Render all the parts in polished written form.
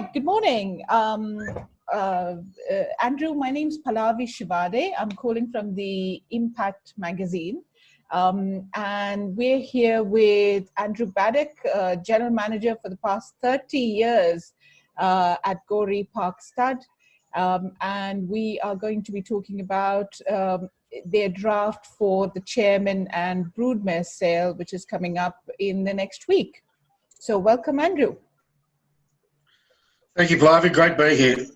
right, good morning. Andrew, my name's Pallavi Shivade. I'm calling from the Impact magazine. And we're here with Andrew Baddock, General Manager for the past 30 years at Goree Park Stud. And we are going to be talking about their draft for the Chairman and Broodmare Sale, which is coming up in the next week. So welcome, Andrew. Thank you, Pallavi. Great being here.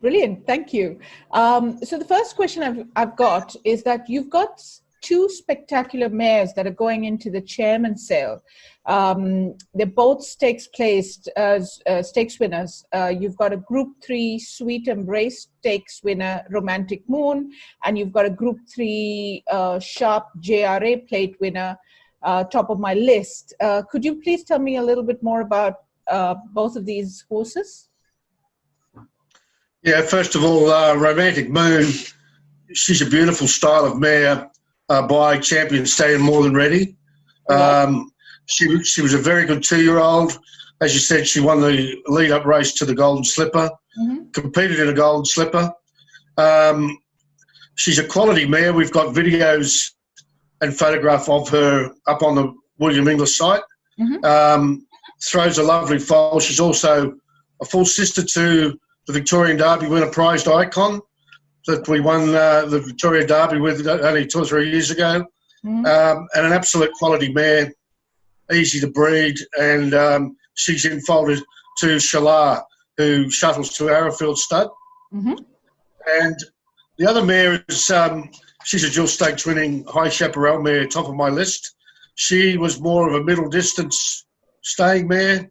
Brilliant. Thank you. So the first question I've got is that you've got two spectacular mares that are going into the Chairman Sale. They're both stakes placed as stakes winners. You've got a Group 3 Sweet Embrace Stakes winner, Romantic Moon, and you've got a Group 3 Sharp JRA plate winner, top of my list. Could you please tell me a little bit more about both of these horses? Yeah, first of all, Romantic Moon, she's a beautiful style of mare by champion Stallion More Than Ready. She was a very good 2-year-old. As you said, she won the lead-up race to the Golden Slipper, competed in a Golden Slipper. She's a quality mare. We've got videos and photograph of her up on the William Inglis site. Throws a lovely foal. She's also a full sister to the Victorian Derby winner, Prized Icon, that we won the Victoria Derby with only 2 or 3 years ago. And an absolute quality mare, easy to breed, and she's in-folded to Shalaa, who shuttles to Arrowfield Stud. And the other mare is, she's a dual stakes winning High Chaparral mare, top of my list. She was more of a middle distance staying mare.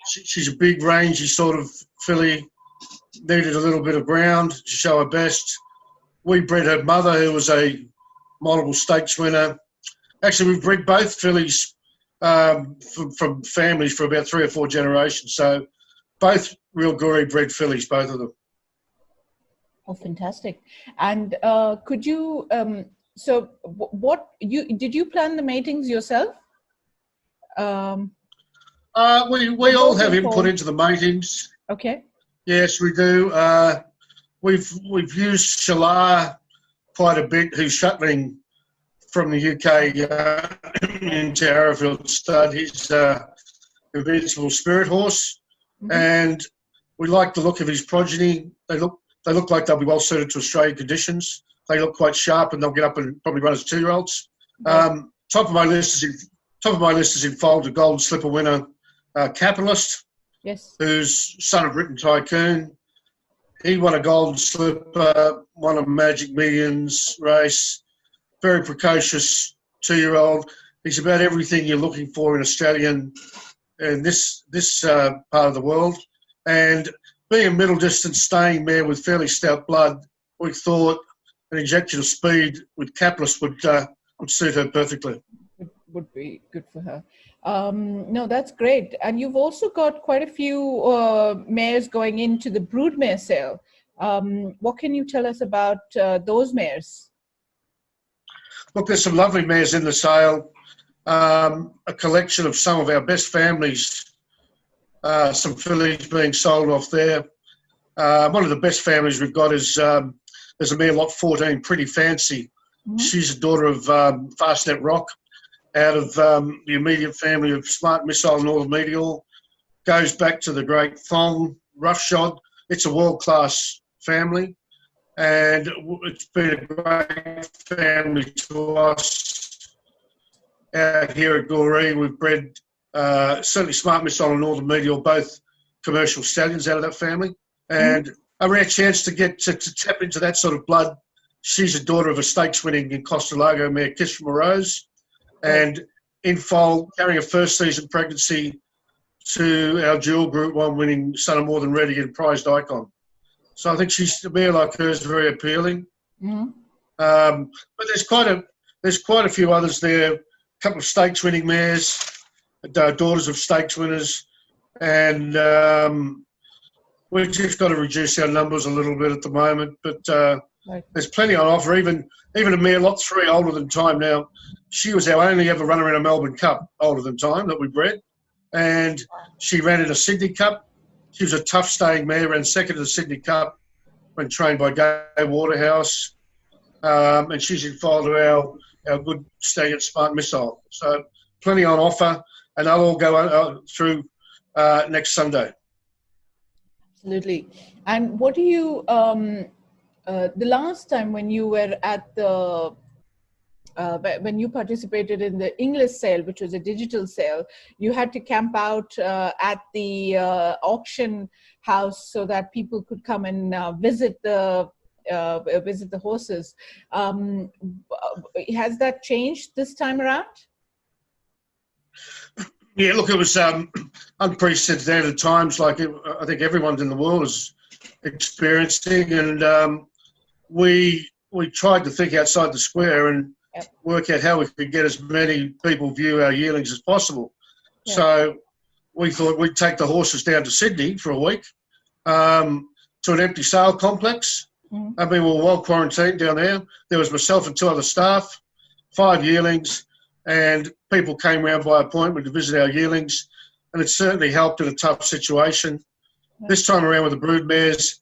She's a big rangy sort of filly, needed a little bit of ground to show her best. We bred her mother, who was a multiple stakes winner. Actually, we've bred both fillies from families for about 3 or 4 generations. So both real Goree bred fillies, both of them. Oh, fantastic. And could you, so what, did you plan the matings yourself? We all have input into the matings. Okay. Yes, we do. We've used Shalaa quite a bit, who's shuttling from the UK into Arrowfield Stud. He's an invincible spirit horse, and we like the look of his progeny. They look like they'll be well suited to Australian conditions. They look quite sharp, and they'll get up and probably run as 2-year-olds. Top of my list is in-fold, a Golden Slipper winner, Capitalist. Yes. Who's son of Britain Tycoon. He won a Golden Slipper, won a Magic Millions race. Very precocious 2-year-old. He's about everything you're looking for in Australian in this part of the world. And being a middle distance staying mare with fairly stout blood, we thought an injection of speed with Capitalist would suit her perfectly. Would be good for her. No, that's great. And you've also got quite a few mares going into the Broodmare Sale. What can you tell us about those mares? Look, there's some lovely mares in the sale. A collection of some of our best families. Some fillies being sold off there. One of the best families we've got is there's a mare lot 14, Pretty Fancy. She's a daughter of Fastnet Rock, out of the immediate family of Smart Missile Northern Meteor, goes back to the great Thong, Roughshod. It's a world-class family, and it's been a great family to us out here at Goree. We've bred certainly Smart Missile and Northern Meteor, both commercial stallions out of that family, and a rare chance to get to tap into that sort of blood. She's a daughter of a stakes-winning in Costa Lago mare, Kiss from a Rose, and in-foal, carrying a first-season pregnancy to our dual Group 1 winning Son of More Than Ready and Prized Icon. So I think she's a mare like her is very appealing. But there's quite a few others there. A couple of stakes-winning mares, daughters of stakes winners, and we've just got to reduce our numbers a little bit at the moment. But there's plenty on offer. Even a mare lot 3 older than time now. She was our only ever runner in a Melbourne Cup older than time that we bred. and she ran in a Sydney Cup. She was a tough staying mare, ran second in the Sydney Cup when trained by Gay Waterhouse. And she's in-foal to our good stallion Smart Missile. So plenty on offer, and they'll all go through next Sunday. Absolutely. And what do you, the last time when you were at the, when you participated in the Inglis sale, which was a digital sale, you had to camp out at the auction house so that people could come and visit the horses. Has that changed this time around? Yeah, look, it was unprecedented times, like I think everyone in the world is experiencing, and we tried to think outside the square and work out how we could get as many people view our yearlings as possible. Yeah. So we thought we'd take the horses down to Sydney for a week to an empty sale complex. Mm-hmm. I mean, we were well quarantined down there. There was myself and 2 other staff, 5 yearlings, and people came around by appointment to visit our yearlings, and it certainly helped in a tough situation. Yeah. This time around with the broodmares,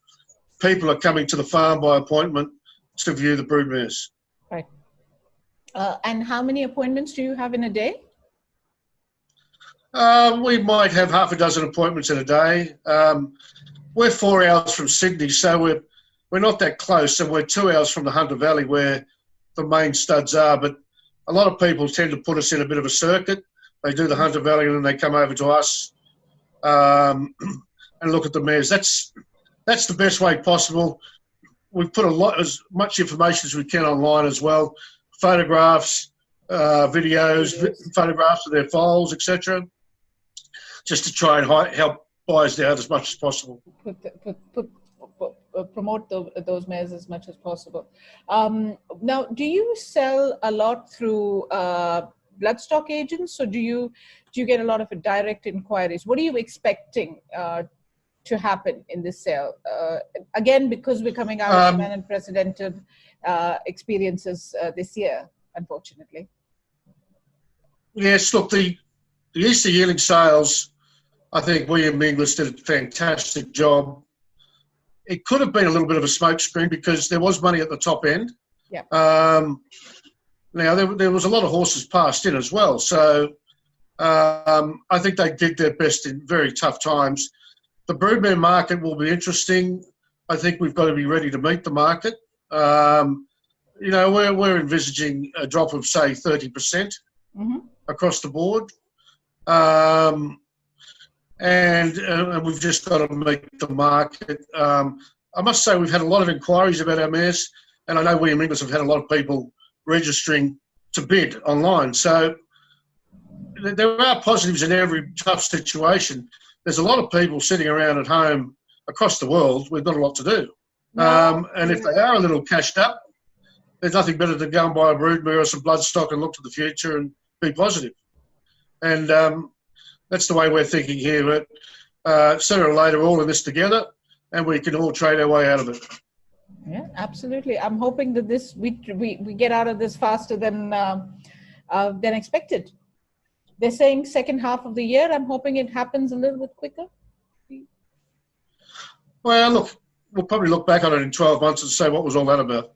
people are coming to the farm by appointment to view the broodmares. Right. And how many appointments do you have in a day? We might have half a dozen appointments in a day. We're 4 hours from Sydney, so we're not that close, and we're 2 hours from the Hunter Valley where the main studs are. But a lot of people tend to put us in a bit of a circuit. They do the Hunter Valley and then they come over to us and look at the mares. That's the best way possible. We've put as much information as we can online as well. Photographs, videos, photographs of their foals, etc., just to try and help buyers out as much as possible. Promote those mares as much as possible. Now, do you sell a lot through bloodstock agents, or do you get a lot of direct inquiries? What are you expecting to happen in this sale? Again, because we're coming out of an unprecedented experiences this year, unfortunately. Yes, look, the Easter yearling sales, I think William Inglis did a fantastic job. It could have been a little bit of a smokescreen because there was money at the top end. Yeah. Now, there was a lot of horses passed in as well. So I think they did their best in very tough times. The broodmare market will be interesting. I think we've got to be ready to meet the market. You know, we're envisaging a drop of, say, 30% across the board. And we've just got to meet the market. I must say we've had a lot of inquiries about our mares, and I know William Inglis have had a lot of people registering to bid online. So there are positives in every tough situation. There's a lot of people sitting around at home across the world with not a lot to do. And if they are a little cashed up, there's nothing better than go and buy a broodmare or some bloodstock and look to the future and be positive. And that's the way we're thinking here. But sooner or later, all of this together, and we can all trade our way out of it. Yeah, absolutely. I'm hoping that we get out of this faster than expected. They're saying second half of the year. I'm hoping it happens a little bit quicker. Well, look, we'll probably look back on it in 12 months and say, what was all that about?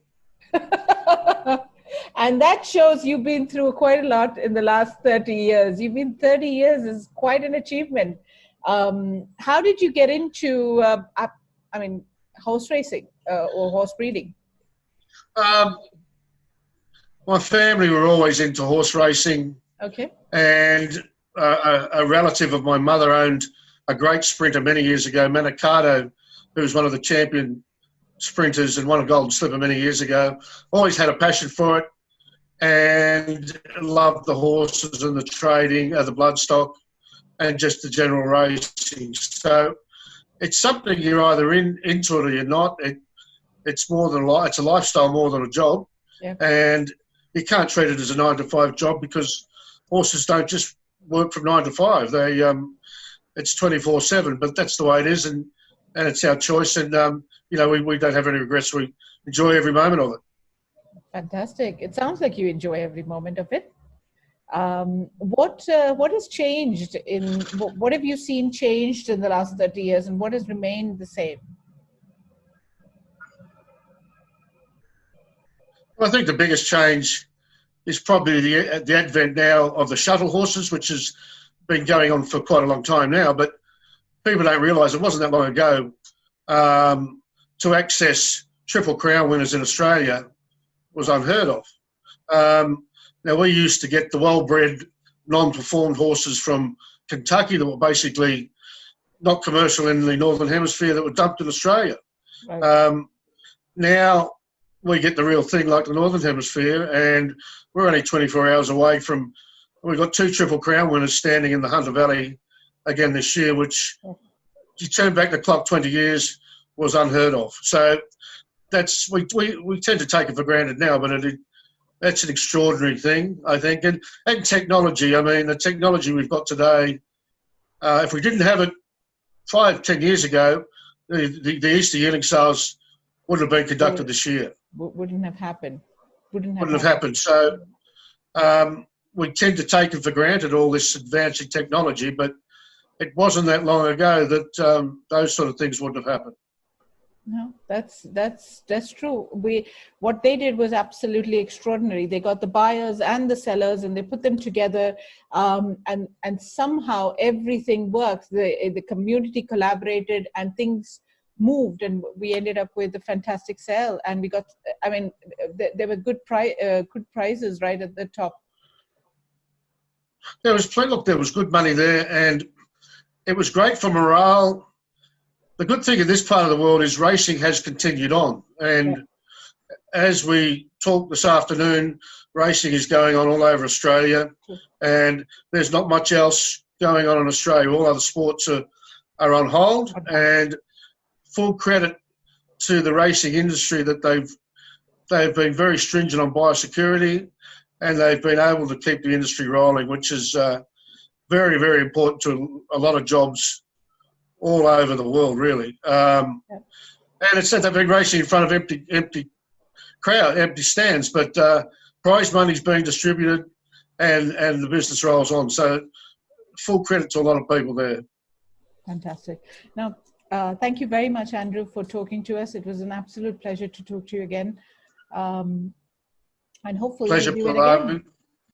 And that shows you've been through quite a lot in the last 30 years. You've been 30 years is quite an achievement. How did you get into, horse racing or horse breeding? My family were always into horse racing. Okay. And a relative of my mother owned a great sprinter many years ago, Manicato, who was one of the champion sprinters and won a golden slipper many years ago. Always had a passion for it and loved the horses and the trading, the bloodstock, and just the general racing. So it's something you're either into it or you're not. It's more than it's a lifestyle more than a job. Yeah. And you can't treat it as a 9-to-5 job because horses don't just work from 9 to 5. They it's 24/7, but that's the way it is, and it's our choice. And we don't have any regrets. We enjoy every moment of it. Fantastic! It sounds like you enjoy every moment of it. What has changed in, what have you seen changed in the last 30 years, and what has remained the same? I think the biggest change is probably the advent now of the shuttle horses, which has been going on for quite a long time now, but people don't realise it wasn't that long ago. To access Triple Crown winners in Australia was unheard of. Now, we used to get the well-bred, non-performed horses from Kentucky that were basically not commercial in the Northern Hemisphere that were dumped in Australia. Right. Now we get the real thing like the Northern Hemisphere, and we're only 24 hours away from, we've got 2 Triple Crown winners standing in the Hunter Valley again this year, which, if you turn back the clock 20 years, was unheard of. So that's, we tend to take it for granted now, but that's an extraordinary thing, I think. And technology, I mean, the technology we've got today, if we didn't have it 5-10 years ago, the Easter yearling sales wouldn't have been conducted this year. Wouldn't have happened. Wouldn't have happened. So we tend to take it for granted, all this advancing technology, but it wasn't that long ago that those sort of things wouldn't have happened. No, that's true. What they did was absolutely extraordinary. They got the buyers and the sellers, and they put them together, and somehow everything worked. The community collaborated, and things moved, and we ended up with a fantastic sale. And we got, I mean, there were good prizes right at the top. There was good money there, and it was great for morale. The good thing in this part of the world is racing has continued on. And as we talk this afternoon, racing is going on all over Australia, and there's not much else going on in Australia. All other sports are on hold, and full credit to the racing industry that they've been very stringent on biosecurity, and they've been able to keep the industry rolling, which is very, very important to a lot of jobs all over the world, really. And it's not they've been racing in front of empty stands, but prize money's being distributed, and the business rolls on. So full credit to a lot of people there. Fantastic. Now, thank you very much, Andrew, for talking to us. It was an absolute pleasure to talk to you again. And hopefully pleasure, we'll do it again.